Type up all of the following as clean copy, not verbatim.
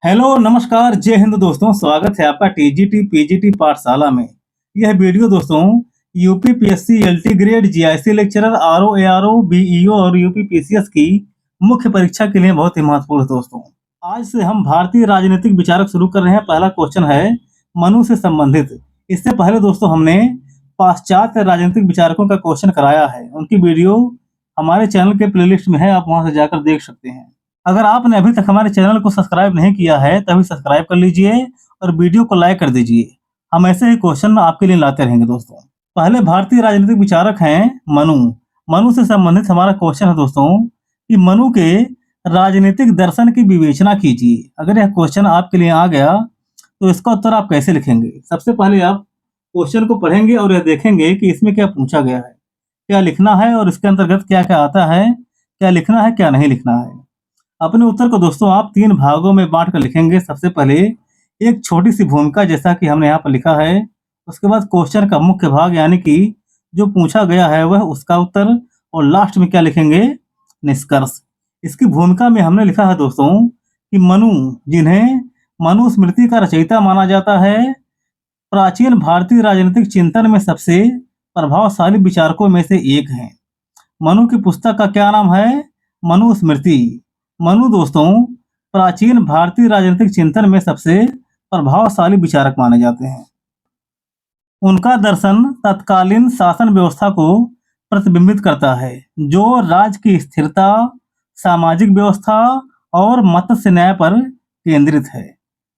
Hello नमस्कार जय हिंद दोस्तों, स्वागत है आपका टीजीटी पीजीटी पाठशाला में। यह वीडियो दोस्तों UP PSC LT grade GIC lecturer RO ARO BEO और यूपी पीसीएस की मुख्य परीक्षा के लिए बहुत ही महत्वपूर्ण है दोस्तों। आज से हम भारतीय राजनीतिक विचारक शुरू कर रहे हैं। पहला क्वेश्चन है मनु से संबंधित। इससे पहले दोस्तों हमने पाश्चात्य राजनीतिक विचारकों का क्वेश्चन कराया है, उनकी वीडियो हमारे चैनल के प्लेलिस्ट में है, आप वहां से जाकर देख सकते हैं। अगर आपने अभी तक हमारे चैनल को सब्सक्राइब नहीं किया है तभी सब्सक्राइब कर लीजिए और वीडियो को लाइक कर दीजिए। हम ऐसे ही क्वेश्चन आपके लिए लाते रहेंगे दोस्तों। पहले भारतीय राजनीतिक विचारक हैं मनु। मनु से संबंधित हमारा क्वेश्चन है दोस्तों कि मनु के राजनीतिक दर्शन की विवेचना कीजिए। अगर यह क्वेश्चन आपके लिए आ गया तो इसका उत्तर आप कैसे लिखेंगे? सबसे पहले आप क्वेश्चन को पढ़ेंगे और यह देखेंगे कि इसमें क्या पूछा गया है, क्या लिखना है और इसके अंतर्गत क्या क्या आता है, क्या लिखना है क्या नहीं लिखना है। अपने उत्तर को दोस्तों आप 3 भागों में बांट कर लिखेंगे। सबसे पहले एक छोटी सी भूमिका, जैसा कि हमने यहाँ पर लिखा है। उसके बाद क्वेश्चन का मुख्य भाग यानी कि जो पूछा गया है वह उसका उत्तर, और लास्ट में क्या लिखेंगे? निष्कर्ष। इसकी भूमिका में हमने लिखा है दोस्तों कि मनु, जिन्हें मनुस्मृति का रचयिता माना जाता है, प्राचीन भारतीय राजनीतिक चिंतन में सबसे प्रभावशाली विचारकों में से एक हैं। मनु की पुस्तक का क्या नाम है? मनुस्मृति। मनु दोस्तों प्राचीन भारतीय राजनीतिक चिंतन में सबसे प्रभावशाली विचारक माने जाते हैं। उनका दर्शन तत्कालीन शासन व्यवस्था को प्रतिबिंबित करता है, जो राज्य की स्थिरता, सामाजिक व्यवस्था और मत्स्य न्याय पर केंद्रित है।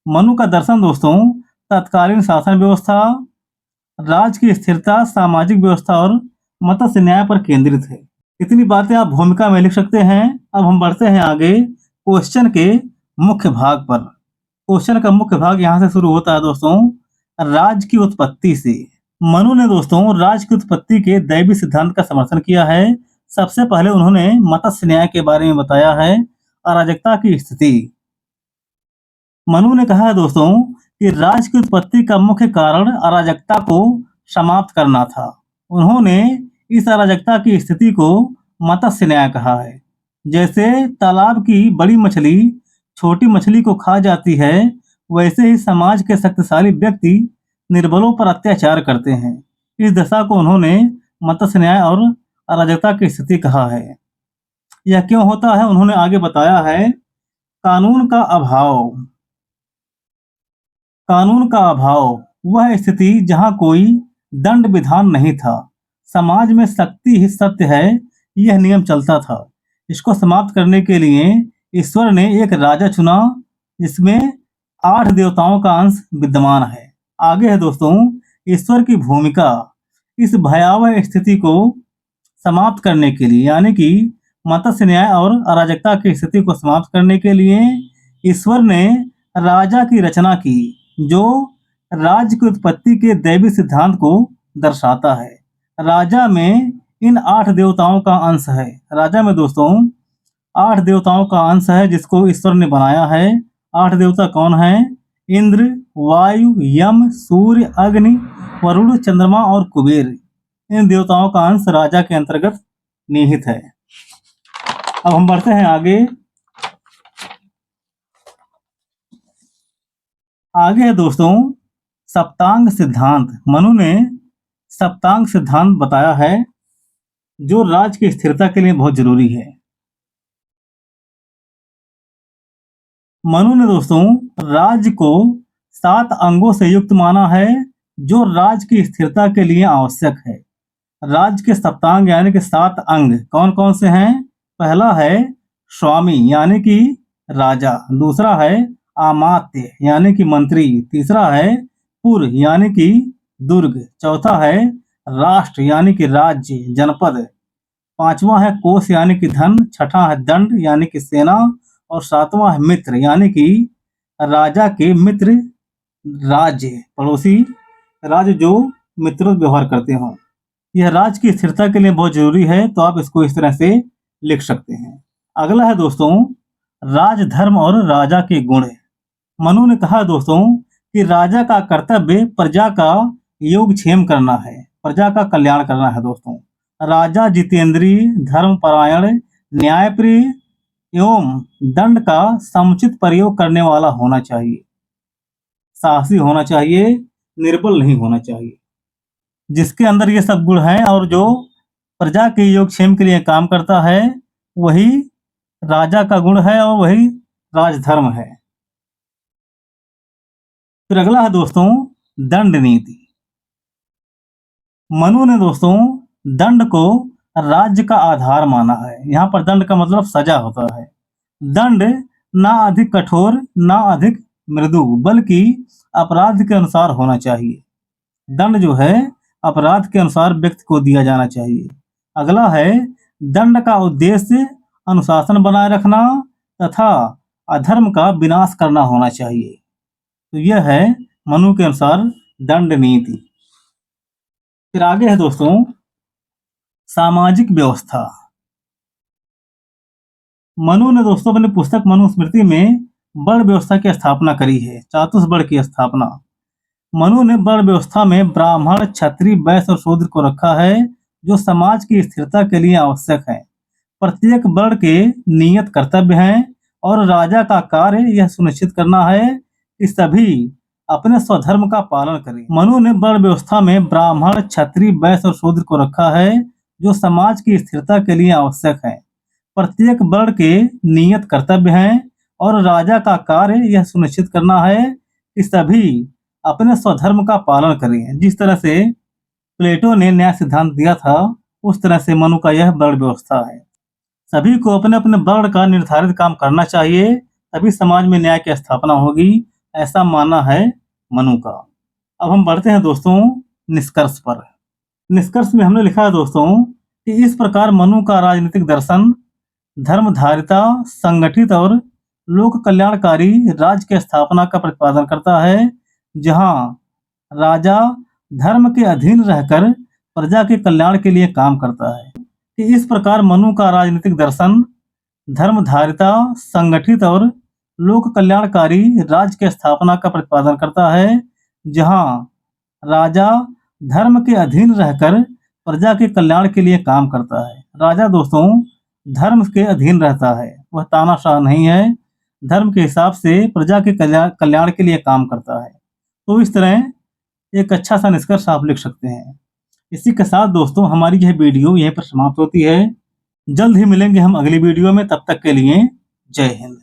मनु का दर्शन दोस्तों तत्कालीन शासन व्यवस्था, राज्य की स्थिरता, सामाजिक व्यवस्था और मत्स्य न्याय पर केंद्रित है। इतनी बातें आप भूमिका में लिख सकते हैं। अब हम बढ़ते हैं आगे क्वेश्चन के मुख्य भाग पर। क्वेश्चन का मुख्य भाग यहाँ से शुरू होता है दोस्तों राज्य की उत्पत्ति से। मनु ने दोस्तों राज्य की उत्पत्ति के दैवी सिद्धांत का समर्थन किया है। सबसे पहले उन्होंने मत्स्य न्याय के बारे में बताया है, अराजकता की स्थिति। मनु ने कहा है दोस्तों कि राज्य की उत्पत्ति का मुख्य कारण अराजकता को समाप्त करना था। उन्होंने इस अराजकता की स्थिति को मत्स्य न्याय कहा है। जैसे तालाब की बड़ी मछली छोटी मछली को खा जाती है, वैसे ही समाज के शक्तिशाली व्यक्ति निर्बलों पर अत्याचार करते हैं। इस दशा को उन्होंने मत्स्य न्याय और अराजकता की स्थिति कहा है। यह क्यों होता है उन्होंने आगे बताया है। कानून का अभाव। कानून का अभाव वह स्थिति जहां कोई दंड विधान नहीं था। समाज में शक्ति ही सत्य है, यह नियम चलता था। इसको समाप्त करने के लिए ईश्वर ने एक राजा चुना जिसमें 8 देवताओं का अंश विद्यमान है। आगे है दोस्तों ईश्वर की भूमिका। इस भयावह स्थिति को समाप्त करने के लिए यानी कि मत्स्य न्याय और अराजकता की स्थिति को समाप्त करने के लिए ईश्वर ने राजा की रचना की, जो राज्य की उत्पत्ति के दैवी सिद्धांत को दर्शाता है। राजा में इन 8 देवताओं का अंश है। राजा में दोस्तों 8 देवताओं का अंश है जिसको ईश्वर ने बनाया है। 8 देवता कौन हैं? इंद्र, वायु, यम, सूर्य, अग्नि, वरुण, चंद्रमा और कुबेर। इन देवताओं का अंश राजा के अंतर्गत निहित है। अब हम बढ़ते हैं आगे। आगे है दोस्तों सप्तांग सिद्धांत। मनु ने सप्तांग सिद्धांत बताया है जो राज्य की स्थिरता के लिए बहुत जरूरी है। मनु ने दोस्तों राज्य को 7 अंगों से युक्त माना है, जो राज्य की स्थिरता के लिए आवश्यक है। राज्य के सप्तांग यानी कि 7 अंग कौन कौन से हैं? पहला है स्वामी यानी कि राजा, दूसरा है अमात्य यानी कि मंत्री, तीसरा है पुर यानी कि दुर्ग, चौथा है राष्ट्र यानी कि राज्य जनपद, पांचवा है कोष यानी कि धन, छठा है दंड यानी कि सेना, और सातवां है मित्र यानी कि राजा के मित्र राज्य, पड़ोसी राज्य जो मित्रों व्यवहार करते हों। यह राज्य की स्थिरता के लिए बहुत जरूरी है, तो आप इसको इस तरह से लिख सकते हैं। अगला है दोस्तों राजधर्म और राजा के गुण। मनु ने कहा दोस्तों कि राजा का कर्तव्य प्रजा का योगक्षेम करना है, प्रजा का कल्याण करना है दोस्तों। राजा जितेंद्रिय, धर्मपरायण, न्यायप्रिय, एवं दंड का समुचित प्रयोग करने वाला होना चाहिए, साहसी होना चाहिए, निर्बल नहीं होना चाहिए। जिसके अंदर ये सब गुण हैं और जो प्रजा के योगक्षेम के लिए काम करता है, वही राजा का गुण है और वही राजधर्म है। फिर अगला है दोस्तों दंड नीति। मनु ने दोस्तों दंड को राज्य का आधार माना है। यहाँ पर दंड का मतलब सजा होता है। दंड ना अधिक कठोर ना अधिक मृदु, बल्कि अपराध के अनुसार होना चाहिए। दंड जो है अपराध के अनुसार व्यक्ति को दिया जाना चाहिए। अगला है दंड का उद्देश्य अनुशासन बनाए रखना तथा अधर्म का विनाश करना होना चाहिए। तो यह है मनु के अनुसार दंड नीति। फिर आगे है दोस्तों सामाजिक व्यवस्था। मनु ने दोस्तों अपनी पुस्तक मनुस्मृति में वर्ण व्यवस्था की स्थापना करी है, चातुर्वर्ण की स्थापना। मनु ने वर्ण व्यवस्था में ब्राह्मण, क्षत्रिय, वैश्य और शूद्र को रखा है, जो समाज की स्थिरता के लिए आवश्यक है। प्रत्येक वर्ण के नियत कर्तव्य हैं और राजा का कार्य यह सुनिश्चित करना है कि सभी अपने स्वधर्म का पालन करें। मनु ने वर्ण व्यवस्था में ब्राह्मण, क्षत्रिय, वैश्य और शूद्र को रखा है, जो समाज की स्थिरता के लिए आवश्यक है। प्रत्येक वर्ण के नियत कर्तव्य हैं और राजा का कार्य यह सुनिश्चित करना है कि सभी अपने स्वधर्म का पालन करें। जिस तरह से प्लेटो ने न्याय सिद्धांत दिया था, उस तरह से मनु का यह वर्ण व्यवस्था है। सभी को अपने अपने वर्ण का निर्धारित काम करना चाहिए, तभी समाज में न्याय की स्थापना होगी, ऐसा मानना है मनु का। अब हम बढ़ते हैं दोस्तों निष्कर्ष पर। निष्कर्ष में हमने लिखा है दोस्तों कि इस प्रकार मनु का राजनीतिक दर्शन धर्मधारिता, संगठित और लोक कल्याणकारी राज्य की स्थापना का प्रतिपादन करता है, जहां राजा धर्म के अधीन रहकर प्रजा के कल्याण के लिए काम करता है। कि इस प्रकार मनु का राजनीतिक दर्शन धर्मधारिता, संगठित और लोक कल्याणकारी राज्य की स्थापना का प्रतिपादन करता है, जहां राजा धर्म के अधीन रहकर प्रजा के कल्याण के लिए काम करता है। राजा दोस्तों धर्म के अधीन रहता है, वह तानाशाह नहीं है, धर्म के हिसाब से प्रजा के कल्याण के लिए काम करता है। तो इस तरह एक अच्छा सा निष्कर्ष आप लिख सकते हैं। इसी के साथ दोस्तों हमारी यह वीडियो यहीं पर समाप्त होती है। जल्द ही मिलेंगे हम अगली वीडियो में, तब तक के लिए जय हिंद।